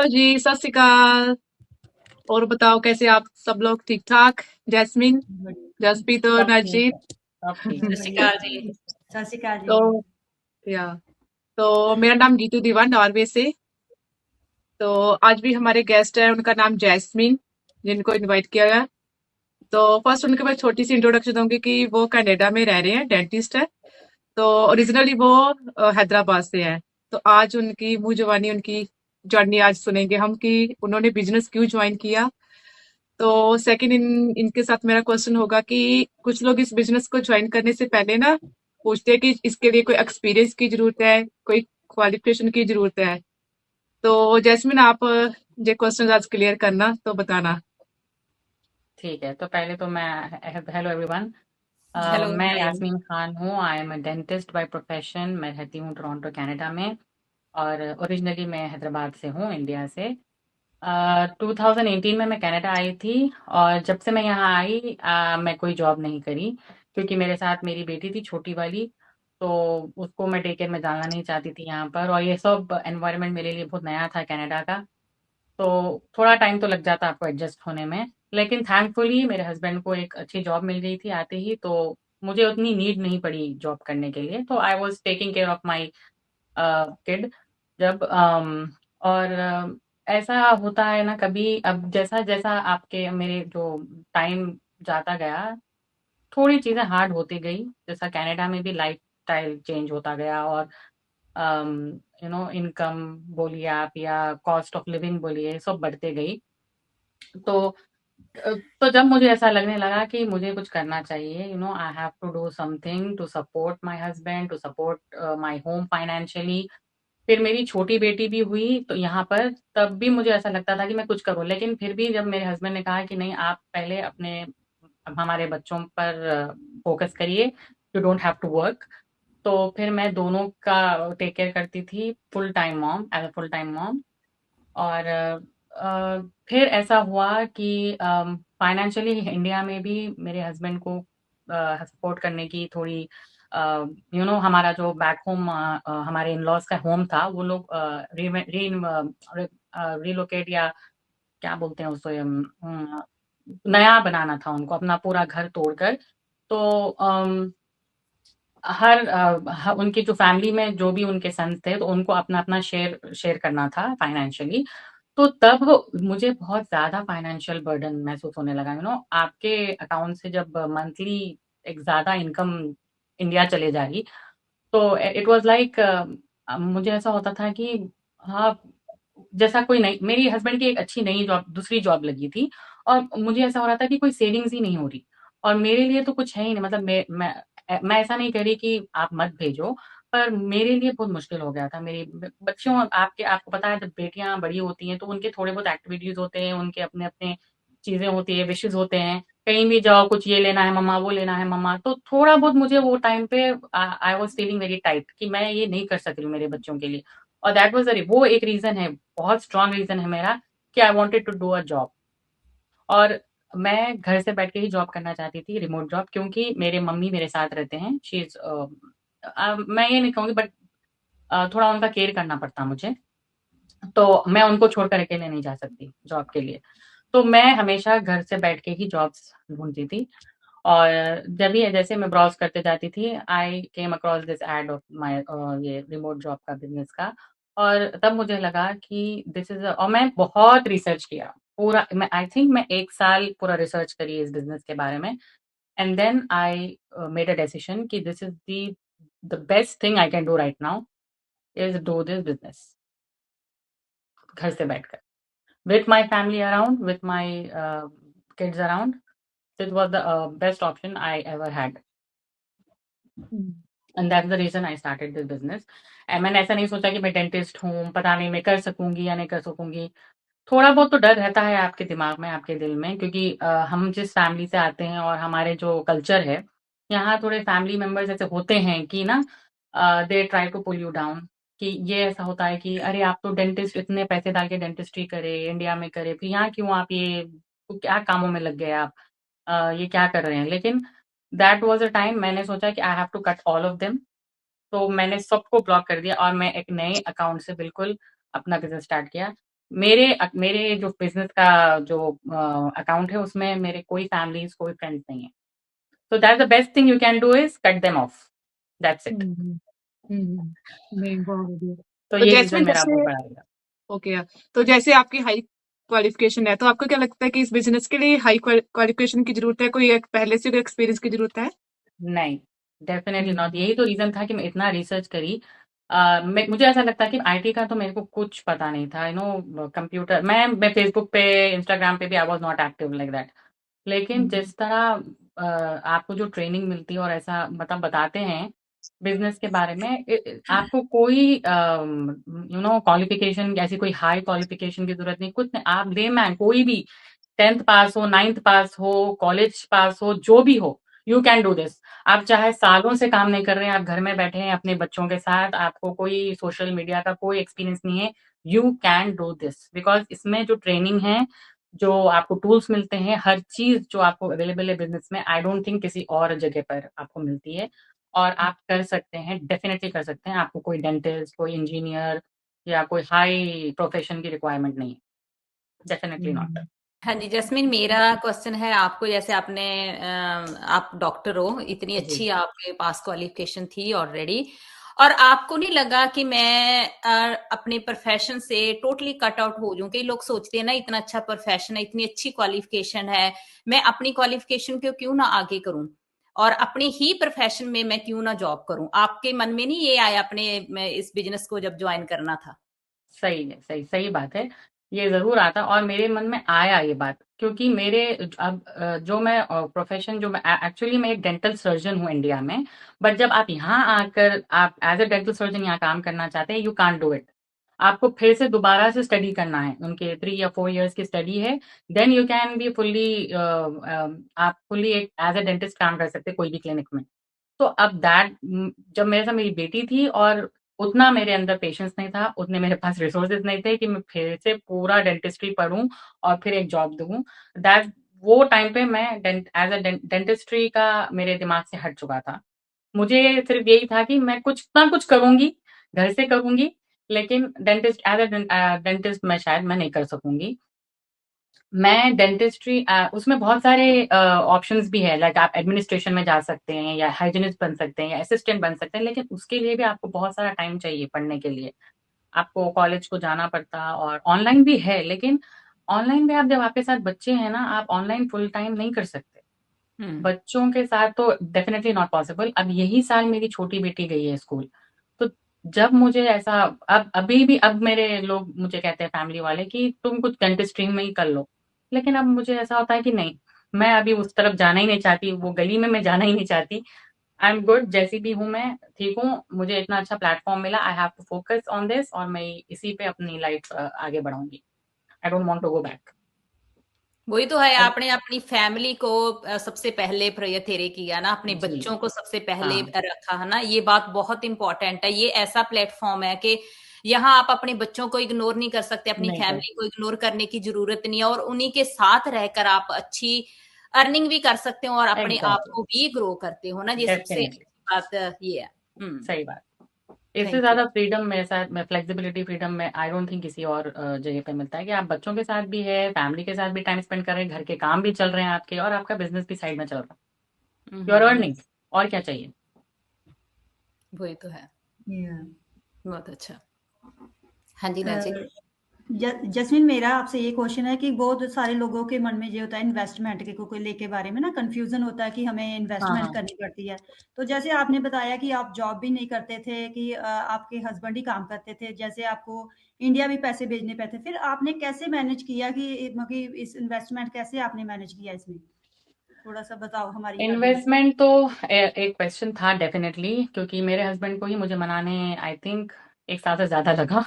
Hello जी, सत श्री अकाल। और बताओ कैसे आप सब लोग? ठीक ठाक? जैस्मिन, जसप्रीत और सब ठीक नरजीत। है, सब ठीक सत है। श्री अकाल जी। सत श्री अकाल जी। तो या तो मेरा नाम गीतू दीवान, नॉर्वे से। तो आज भी हमारे गेस्ट है, उनका नाम जैस्मिन, जिनको इनवाइट किया गया। तो फर्स्ट उनके मैं छोटी सी इंट्रोडक्शन दूंगी कि वो कनाडा में रह रहे हैं, डेंटिस्ट है। तो ओरिजिनली वो हैदराबाद से है। तो आज उनकी मुंह जुबानी उनकी जर्नी आज सुनेंगे हम कि उन्होंने बिजनेस क्यों ज्वाइन किया। तो सेकंड इनके साथ मेरा क्वेश्चन होगा कि कुछ लोग इस बिजनेस को ज्वाइन करने से पहले ना पूछते हैं कि इसके लिए कोई एक्सपीरियंस की जरूरत है, कोई क्वालिफिकेशन की जरूरत है। तो जैस्मिन, आप ये क्वेश्चन आज क्लियर करना, तो बताना। ठीक है, तो पहले तो मैं हेलो एवरीवन। हेलो। मैं हेलो। यास्मीन खान हूँ। I am a dentist by profession. मैं रहती हूँ टोरंटो कनाडा में, और ओरिजिनली मैं हैदराबाद से हूँ, इंडिया से। 2018 में मैं कनाडा आई थी, और जब से मैं यहाँ आई मैं कोई जॉब नहीं करी, क्योंकि मेरे साथ मेरी बेटी थी छोटी वाली। तो उसको मैं डे केयर में डालना नहीं चाहती थी यहाँ पर, और ये सब एनवायरनमेंट मेरे लिए बहुत नया था कनाडा का। तो थोड़ा टाइम तो लग जाता आपको एडजस्ट होने में। लेकिन थैंकफुली मेरे हस्बैंड को एक अच्छी जॉब मिल गई थी आते ही, तो मुझे उतनी नीड नहीं पड़ी जॉब करने के लिए। तो I was taking care of my kid. जब और ऐसा होता है ना कभी, अब जैसा जैसा आपके मेरे जो टाइम जाता गया, थोड़ी चीज़ें हार्ड होती गई। जैसा कनाडा में भी लाइफ स्टाइल चेंज होता गया, और इनकम बोलिए आप या कॉस्ट ऑफ लिविंग बोलिए, सब बढ़ते गई। तो तो जब मुझे ऐसा लगने लगा कि मुझे कुछ करना चाहिए, I have to do something to support my husband, to support my home financially. फिर मेरी छोटी बेटी भी हुई तो यहाँ पर, तब भी मुझे ऐसा लगता था कि मैं कुछ करूँ। लेकिन फिर भी जब मेरे हस्बैंड ने कहा कि नहीं, आप पहले अपने हमारे बच्चों पर फोकस करिए, you don't have to work. तो फिर मैं दोनों का टेक केयर करती थी, full time mom, as a full time mom. और फिर ऐसा हुआ कि फाइनेंशियली इंडिया में भी मेरे हस्बैंड को सपोर्ट करने की थोड़ी, हमारा जो बैक होम, हमारे इन लॉज का होम था, वो लोग रिलोकेट या क्या बोलते हैं उसको, नया बनाना था उनको, अपना पूरा घर तोड़कर। तो उनकी जो फैमिली में जो भी उनके सन्स थे, तो उनको अपना-अपना शेयर शेयर करना था फाइनेंशियली। तो तब मुझे बहुत ज़्यादा फाइनेंशियल बर्डन महसूस होने लगा। आपके अकाउंट से जब मंथली एक ज़्यादा इनकम इंडिया चले जाएगी, तो इट वाज़ लाइक, मुझे ऐसा होता था कि हाँ, जैसा कोई नई, मेरी हस्बैंड की एक अच्छी नई जॉब, दूसरी जॉब लगी थी, और मुझे ऐसा हो रहा था कि कोई सेविंग्स ही नहीं हो रही, और मेरे लिए तो कुछ है ही नहीं। मतलब मैं ऐसा नहीं कह रही कि आप मत भेजो, पर मेरे लिए बहुत मुश्किल हो गया था। मेरी बच्चों, आपको पता है, जब बेटियां बड़ी होती हैं तो उनके थोड़े बहुत एक्टिविटीज होते हैं, उनके अपने अपने चीजें होती है, विशेष होते हैं। कहीं भी जाओ, कुछ ये लेना है मम्मा, वो लेना है मम्मा। तो थोड़ा बहुत मुझे वो टाइम पे I was feeling very tight कि मैं ये नहीं कर सक रही हूँ मेरे बच्चों के लिए। और दैट वाज वो एक रीजन है, बहुत स्ट्रांग रीजन है मेरा, कि I wanted to do a job. और मैं घर से बैठ के ही जॉब करना चाहती थी, रिमोट जॉब, क्योंकि मेरे मम्मी मेरे साथ रहते हैं। शी इज, मैं ये नहीं कहूँगी, बट थोड़ा उनका केयर करना पड़ता मुझे। तो मैं उनको छोड़कर अकेले नहीं जा सकती जॉब के लिए। तो मैं हमेशा घर से बैठ के ही जॉब्स ढूँढती थी। और जब भी जैसे मैं ब्राउज़ करते जाती थी, I came across this ad of my ये रिमोट जॉब का, बिज़नेस का। और तब मुझे लगा कि दिस इज़ और मैं बहुत रिसर्च किया। पूरा मैं आई थिंक मैं 1 साल पूरा रिसर्च करी इस बिज़नेस के बारे में। And then I made a decision कि this is the best thing I can do right now, is do this business घर से बैठकर, with my family around, with my kids around. It was the best option I ever had. And that's the reason I started this business. मैंने ऐसा नहीं सोचा कि मैं dentist हूँ, पता नहीं मैं कर सकूँगी या नहीं कर सकूँगी। थोड़ा बहुत तो डर रहता है आपके दिमाग में, आपके दिल में, क्योंकि हम जिस फैमिली से आते हैं और हमारे जो कल्चर है, यहाँ थोड़े फैमिली मेंबर्स ऐसे होते हैं कि ना, they try to pull you down. कि ये ऐसा होता है कि अरे आप तो डेंटिस्ट, इतने पैसे डाल के डेंटिस्ट्री करे, इंडिया में करे, फिर यहाँ क्यों आप ये क्या कामों में लग गए आप? ये क्या कर रहे हैं? लेकिन दैट वाज़ अ टाइम मैंने सोचा कि I have to cut all of them. तो मैंने सबको ब्लॉक कर दिया और मैं एक नए अकाउंट से बिल्कुल अपना बिज़नेस स्टार्ट किया। मेरे जो बिज़नेस का जो अकाउंट है उसमें मेरे कोई फैमिलीज़, कोई फ्रेंड्स नहीं है। So that's the best thing you can do is cut them off. That's it. हम्म हम्म, नहीं बहुत बढ़िया। तो तो ये रीज़न जैस्मिन मेरा बहुत जैसे बड़ा रहेगा। ओके, तो जैसे आपकी हाई क्वालिफिकेशन है, तो आपको क्या लगता है कि इस बिजनेस के लिए हाई क्वालिफिकेशन की जरूरत है, कोई एक पहले से कोई एक्सपीरियंस की जरूरत है? नहीं, डेफ़िनिटली नॉट। हम्म यही तो रीज़न था कि मैं इतना रिसर्च करी। मैं मुझे ऐसा लगता है कि आईटी का तो मेरे को कुछ पता नहीं था, कंप्यूटर मैं फ़ेसबुक पे, इंस्टाग्राम पे भी I was not active like that. लेकिन हम्म जिस तरह आपको जो ट्रेनिंग मिलती है और ऐसा मतलब बताते हैं बिज़नेस के बारे में आपको कोई क्वालिफ़िकेशन ऐसी कोई हाई क्वालिफ़िकेशन की ज़रूरत नहीं, कुछ नहीं। आप लेमैन कोई भी 10th पास हो, 9th पास हो, कॉलेज पास हो, जो भी हो, यू कैन डू दिस। आप चाहे सालों से काम नहीं कर रहे हैं, आप घर में बैठे हैं अपने बच्चों के साथ, आपको कोई सोशल मीडिया का कोई एक्सपीरियंस नहीं है, you can do this because इसमें जो ट्रेनिंग है, जो आपको टूल्स मिलते हैं, हर चीज़ जो आपको अवेलेबल है बिज़नेस में, आई डोंट थिंक किसी और जगह पर आपको मिलती है और आप कर सकते हैं, डेफ़िनिटली कर सकते हैं। आपको कोई डेंटिस्ट, कोई इंजीनियर या कोई हाई प्रोफ़ेशन की रिक्वायरमेंट नहीं है। Definitely not. हम्म हाँ जी, जैस्मिन मेरा क्वेश्चन है आपको, जैसे आप डॉक्टर हो, इतनी जी। अच्छी आपके पास क्वालिफिकेशन थी ऑलरेडी, और आपको नहीं लगा कि मैं अपने प्रोफेशन से टोटली कट आउट हो जाऊं? कई लोग सोचते हैं ना, इतना अच्छा प्रोफेशन है, इतनी अच्छी क्वालिफिकेशन है, मैं अपनी क्वालिफिकेशन को क्यों ना आगे करूं और अपने ही प्रोफेशन में मैं क्यों ना जॉब करूं? आपके मन में नहीं ये आया इस बिजनेस को जब ज्वाइन करना था? सही है, सही बात है। ये ज़रूर आता और मेरे मन में आया ये बात क्योंकि जो मैं प्रोफ़ेशन जो मैं एक्चुअली मैं एक डेंटल सर्जन हूँ इंडिया में, बट जब आप यहाँ आकर आप एज़ अ डेंटल सर्जन यहाँ काम करना चाहते हैं, यू कांट डू इट। आपको फिर से दोबारा से स्टडी करना है, उनके 3 या 4 इयर्स की स्टडी है, देन यू कैन बी आप फुल्ली एक एज़ अ डेंटिस्ट काम कर सकते हैं कोई भी क्लिनिक में। तो जब मेरे साथ मेरी बेटी थी और उतना मेरे अंदर पेशेंस नहीं था, उतने मेरे पास रिसोर्सेज़ नहीं थे कि मैं फिर से पूरा डेंटिस्ट्री पढूँ और फिर एक जॉब दूँ। दैट वो टाइम पे मैं एज़ अ डेंटिस्ट्री का मेरे दिमाग से हट चुका था। मुझे सिर्फ़ यही था कि मैं कुछ ना कुछ करूँगी, घर से करूँगी, लेकिन डेंटिस्ट मैं शायद मैं नहीं कर सकूँगी। मैं उसमें बहुत सारे ऑप्शंस भी है लाइक आप एडमिनिस्ट्रेशन में जा सकते हैं या हाइजीनिस्ट बन सकते हैं या असिस्टेंट बन सकते हैं, लेकिन उसके लिए भी आपको बहुत सारा टाइम चाहिए पढ़ने के लिए। आपको कॉलेज को जाना पड़ता और ऑनलाइन भी है, लेकिन ऑनलाइन में आप जब आपके साथ बच्चे हैं ना, आप ऑनलाइन फुल टाइम नहीं कर सकते। हम्म। बच्चों के साथ तो डेफ़िनिटली नॉट पॉसिबल। अब यही साल मेरी छोटी बेटी गई है स्कूल, तो जब मुझे ऐसा अब अभी भी अब मेरे लोग मुझे कहते हैं फैमिली वाले कि तुम कुछ डेंटिस्ट्री में ही कर लो। लेकिन अब मुझे ऐसा होता है कि नहीं, मैं अभी उस तरफ जाना ही नहीं चाहती, वो गली में मैं जाना ही नहीं चाहती। आई एम गुड जैसी भी हूँ मैं, ठीक हूँ, मुझे इतना अच्छा प्लेटफ़ॉर्म मिला, I have to focus on this और मैं इसी पे अपनी लाइफ़ आगे बढ़ाऊँगी। I don't want to go back. वही तो है, अब आपने अपनी फैमिली को सबसे पहले प्रायोरिटी किया ना, अपने जी, बच्चों को सबसे पहले हाँ, रखा है ना। ये बात बहुत इंपॉर्टेंट है। ये ऐसा प्लेटफॉर्म है कि यहाँ आप अपने बच्चों को इग्नोर नहीं कर सकते, अपनी नहीं कर फैमिली को इग्नोर करने की जरूरत नहीं है, और उन्हीं के साथ रहकर आप अच्छी अर्निंग भी कर सकते हो और अपने आप एग्ज़ैक्टली, को भी ग्रो करते हो ना। ये सबसे डेफ़िनिटली, अच्छी बात ये है। सही बात। इससे थैंक यू। ज़्यादा फ्रीडम मेरे साथ मैं फ्लेक्सिबिलिटी फ्रीडम में आई डोंट थिंक किसी और जगह पे मिलता है कि आप बच्चों के साथ भी है, फैमिली के साथ भी टाइम स्पेंड कर रहे हैं, घर के काम भी चल रहे हैं आपके और आपका बिज़नेस भी साइड में चल रहा है। You are hmm. अर्निंग और क्या चाहिए? वही तो है। या बहुत अच्छा। हाँ जी, अ, नाजी। जैस्मिन, मेरा आपसे ये क्वेश्चन है कि बहुत सारे लोगों के मन में ये होता है इन्वेस्टमेंट के को लेके बारे में ना कंफ्यूजन होता है कि हमें हाँ, इन्वेस्टमेंट हाँ। करनी पड़ती है। तो जैसे आपने बताया कि आप जॉब भी नहीं करते थे, कि आपके हस्बैंड ही काम करते थे, जैसे आपको इंडिया भी पैसे भेजने पे थे, फिर आपने कैसे मैनेज किया कि मतलब इस इन्वेस्टमेंट कैसे आपने मैनेज किया इसमें? थोड़ा सा बताओ हमारी ऑडियंस को। इन्वेस्टमेंट तो एक क्वेश्चन था डेफ़िनिटली क्योंकि मेरे हस्बैंड को ही मुझे मनाने आई थिंक 1 साल से ज़्यादा लगा।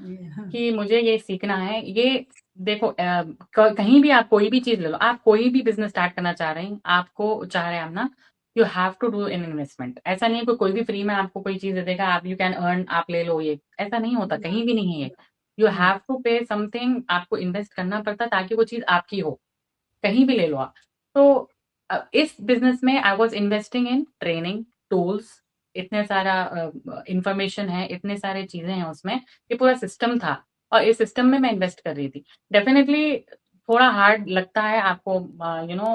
कि मुझे ये सीखना है। ये देखो कहीं भी आप कोई भी चीज़ ले लो, आप कोई भी बिज़नेस स्टार्ट करना चाह रहे हैं, आपको चाह रहे हैं आप ना, you have to do an investment. ऐसा नहीं है कोई भी फ्री में आपको कोई चीज़ दे देगा, आप यू कैन अर्न, आप ले लो ये, ऐसा नहीं होता, कहीं भी नहीं है ये। यू हैव टू पे समथिंग, आपको इन्वेस्ट करना पड़ता है ताकि वो चीज़ आपकी हो, कहीं भी ले लो आप। तो इस बिज़नेस में I was investing in training, tools, इतने सारा इन्फॉर्मेशन है, इतने सारे चीज़ें हैं उसमें, ये पूरा सिस्टम था और इस सिस्टम में मैं इन्वेस्ट कर रही थी। डेफिनेटली थोड़ा हार्ड लगता है आपको, यू नो,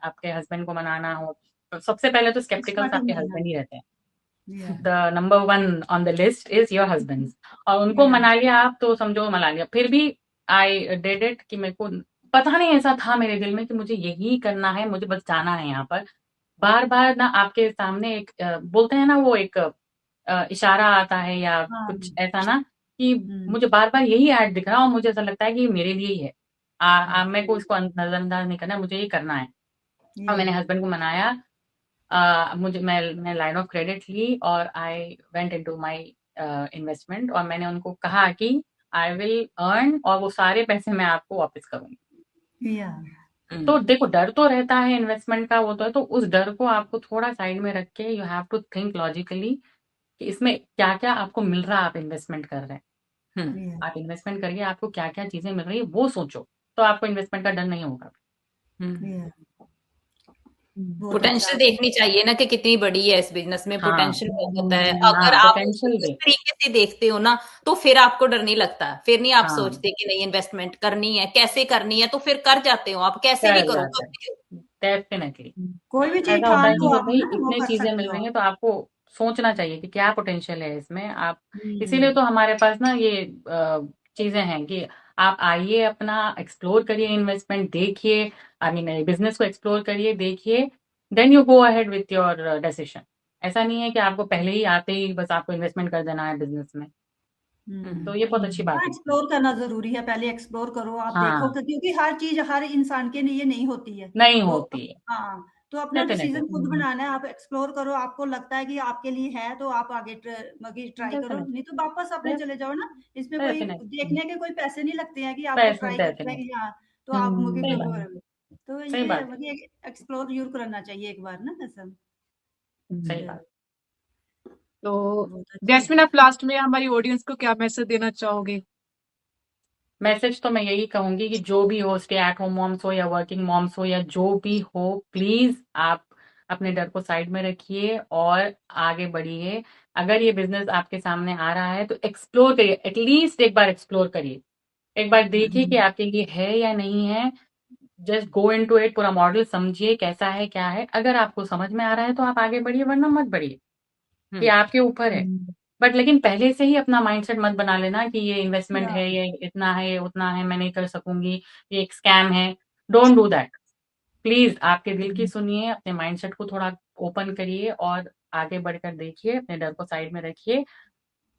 आपके हस्बैंड को मनाना हो। तो सबसे पहले तो स्केप्टिकल्स स्टार्टिंग आपके में, हस्बैंड ही रहते हैं। या the number 1 on the list is your husband, और उनको या मना लिया आप तो समझो मना लिया। फिर भी आई डिड इट कि मेरे को पता नहीं, ऐसा था मेरे दिल में कि मुझे यही करना है, मुझे बस जाना है यहाँ पर। बार बार ना आपके सामने एक बोलते हैं ना, वो एक इशारा आता है या हाँ, कुछ ऐसा ना, कि हम्म, मुझे बार बार यही ऐड दिख रहा है और मुझे ऐसा लगता है कि ये मेरे लिए ही है। मेरे को इसको नजरअंदाज नहीं करना है, मुझे ये करना है। और या मैंने हस्बैंड को मनाया। मैं लाइन ऑफ क्रेडिट ली और I went into my investment, और मैंने उनको कहा कि आई विल अर्न, और वो सारे पैसे मैं आपको वापस करूंगी। या तो देखो, डर तो रहता है इन्वेस्टमेंट का, वो तो है, तो उस डर को आपको थोड़ा साइड में रख के you have to think logically कि इसमें क्या क्या आपको मिल रहा है, आप इन्वेस्टमेंट कर रहे हैं। या आप इन्वेस्टमेंट करिए, आपको क्या क्या चीजें मिल रही है वो सोचो, तो आपको इन्वेस्टमेंट का डर नहीं होगा। या बहुत पोटेंशियल अच्छा। देखनी चाहिए ना कि कितनी बड़ी है इस बिजनेस में, हाँ पोटेंशियल बहुत होता है। हाँ, अगर हाँ, आप उसको पोटेंशियल उस देख। तरीके से देखते हो ना, तो फिर आपको डर नहीं लगता, फिर नहीं आप हाँ, सोचते कि नहीं इन्वेस्टमेंट करनी है, कैसे करनी है, तो फिर कर जाते हो आप, कैसे भी कर करो। जाते हैं डेफिनेटली। कोई भी चीज ऐसा होता ठान है लो कि आप भाई ना, वो इतनी कर चीजें सकते मिल हो रही आप। हैं, तो आपको सोचना चाहिए कि क्या पोटेंशियल है इसमें। आप इसीलिए हम्म, तो हमारे पास ना ये चीजें हैं कि आप आइए, अपना एक्सप्लोर करिए, इन्वेस्टमेंट देखिए, आई मीन बिजनेस को एक्सप्लोर करिए, देखिए, then you go ahead with your decision. ऐसा नहीं है कि आपको पहले ही आते ही बस आपको इन्वेस्टमेंट कर देना है बिजनेस में। तो ये बहुत अच्छी बात हाँ, है इसमें। एक्सप्लोर करना जरूरी है, पहले एक्सप्लोर करो, आप देखो, हाँ, क्योंकि हर चीज हर इंसान के लिए नहीं होती है। नहीं तो होती है हाँ, तो अपना डेफिनेटली। डिसीजन खुद बनाना है, आप एक्सप्लोर करो, आपको लगता है कि आपके लिए है तो आप आगे ट्राई करो, डेफिनेटली नहीं तो वापस अपने चले जाओ ना। इसमें कोई डेफिनेटली देखने के कोई पैसे नहीं लगते हैं कि आपको डेफिनेटली ट्राई करते हैं कि डेफिनेटली हाँ, तो आप सही बात, तो सही ये बात है, एक्सप्लोर जरूर करना चाहिए एक बार ना, ऐसा। सही Yeah, बात। तो बहुत अच्छा। जैस्मिन, आप लास्ट में हमारी ऑडियंस को क्या मैसेज देना चाहोगे? मैसेज तो मैं यही कहूंगी कि जो भी हो, स्टे एट होम मॉम्स हो या वर्किंग मॉम्स हो या जो भी हो, प्लीज आप अपने डर को साइड में रखिए और आगे बढ़िए। अगर ये बिजनेस आपके सामने आ रहा है तो एक्सप्लोर करिए, एटलीस्ट एक बार एक्सप्लोर करिए, एक बार देखिए कि आपके लिए है या नहीं है। जस्ट गो इनटू इट, पूरा मॉडल समझिए कैसा है क्या है। अगर आपको समझ में आ रहा है तो आप आगे बढ़िए, वरना मत बढ़िए, ये आपके ऊपर है। बट लेकिन पहले से ही अपना माइंडसेट मत बना लेना कि ये इन्वेस्टमेंट या है, ये इतना है, ये उतना है, मैं नहीं कर सकूंगी, ये एक स्कैम है। Don't do that. प्लीज आपके दिल की सुनिए, अपने माइंडसेट को थोड़ा ओपन करिए और आगे बढ़कर देखिए, अपने डर को साइड में रखिए।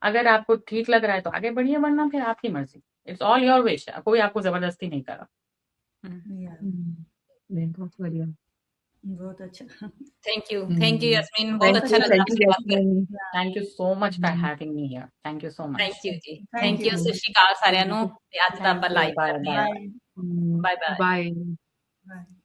अगर आपको ठीक लग रहा है तो आगे बढ़िए, वरना फिर आपकी मर्जी। इट्स ऑल योर विश, कोई आपको जबरदस्ती नहीं कर रहा। या बहुत बढ़िया। बहुत अच्छा। थैंक यू यास्मीन, बहुत थैंक अच्छा यू, लगा थैंक यू आपसे बात करके। Jasmine. Thank you so much for having me here, thank you so much. Thank you ji, thank thank you, you. सत श्री अकाल साਰਿਆਂ ਨੂੰ। ਤੇ ਅੱਜ ਤਾਂ थैंक ਆਪਾਂ यू, ਲਾਈव बाय करने बाय। आ। Bye bye bye. Bye. Bye.